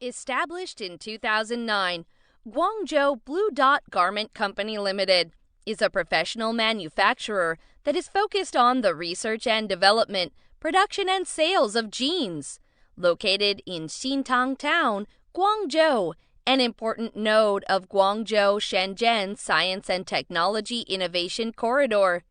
established in 2009, Guangzhou Blue Dot Garment Company Limited is a professional manufacturer that is focused on the research and development, production and sales of jeans. Located in Xintang Town, Guangzhou, an important node of Guangzhou-Shenzhen Science and Technology Innovation Corridor.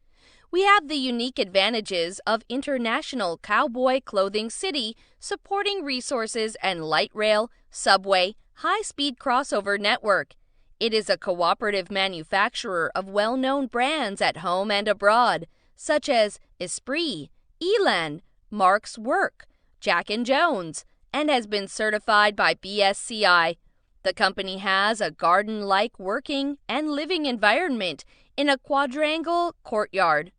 We have the unique advantages of international cowboy clothing city supporting resources and light rail, subway, high-speed crossover network. It is a cooperative manufacturer of well-known brands at home and abroad, such as Esprit, Elan, Mark's Work, Jack & Jones, and has been certified by BSCI. The company has a garden-like working and living environment in a quadrangle courtyard.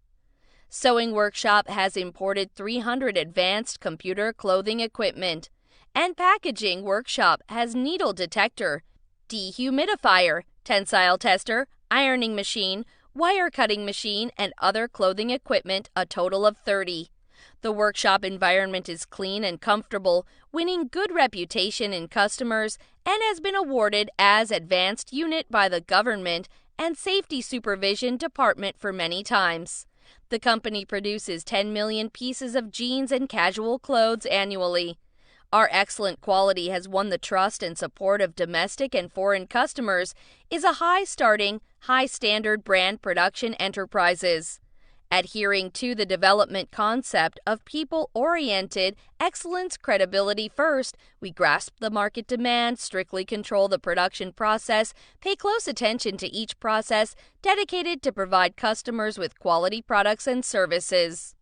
Sewing Workshop has imported 300 advanced computer clothing equipment, and Packaging Workshop has needle detector, dehumidifier, tensile tester, ironing machine, wire cutting machine, and other clothing equipment, a total of 30. The workshop environment is clean and comfortable, winning good reputation in customers, and has been awarded as Advanced Unit by the Government and Safety Supervision Department for many times. The company produces 10 million pieces of jeans and casual clothes annually. Our excellent quality has won the trust and support of domestic and foreign customers, is a high-starting, high-standard brand production enterprises. Adhering to the development concept of people-oriented excellence credibility first, we grasp the market demand, strictly control the production process, pay close attention to each process, dedicated to provide customers with quality products and services.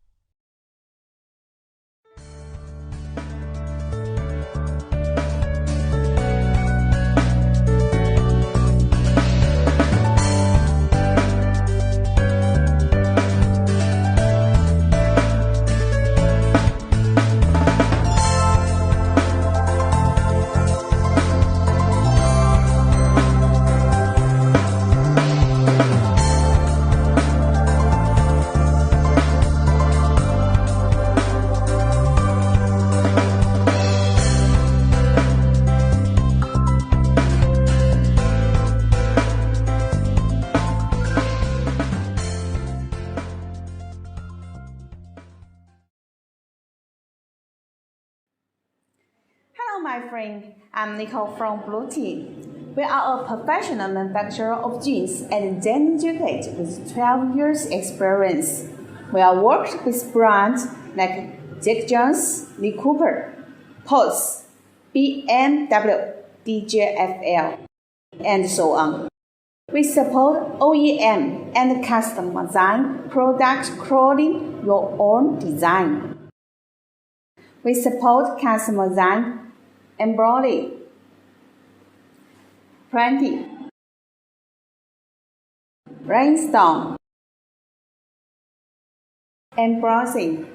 Hello, my friend. I'm Nicole from Blue Team. We are a professional manufacturer of jeans and denim jackets with 12 years experience. We have worked with brands like Jack Jones, Lee Cooper, Pulse, BMW, DJFL, and so on. We support OEM and custom design products clothing your own design. We support custom design, embroidery, printing, rhinestone, embossing,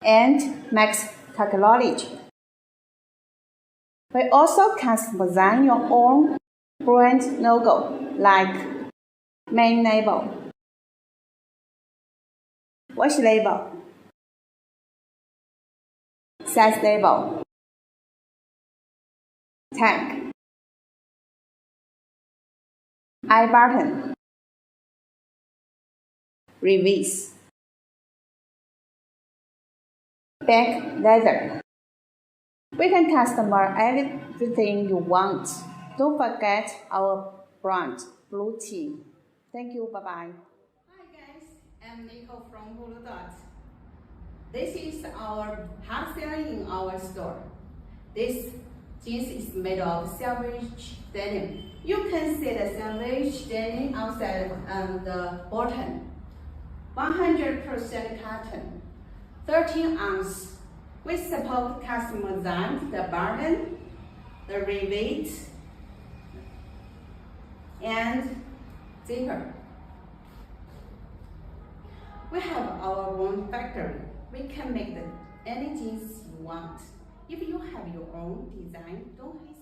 and max technology. We also custom design your own brand logo like main label, wash label, size label, tag, I button, release, back leather. We can customize everything you want. Don't forget our brand, Blue Team. Thank you. Bye-bye. Hi guys, I'm Nicole from Blue Dot. This is our hot selling in our store. This jeans is made of salvage denim. You can see the salvage denim outside on the bottom. 100% cotton, 13 ounce. We support customer design, the button, the rivet, and zipper. We have our own factory. We can make any jeans you want. If you have your own design, don't hesitate.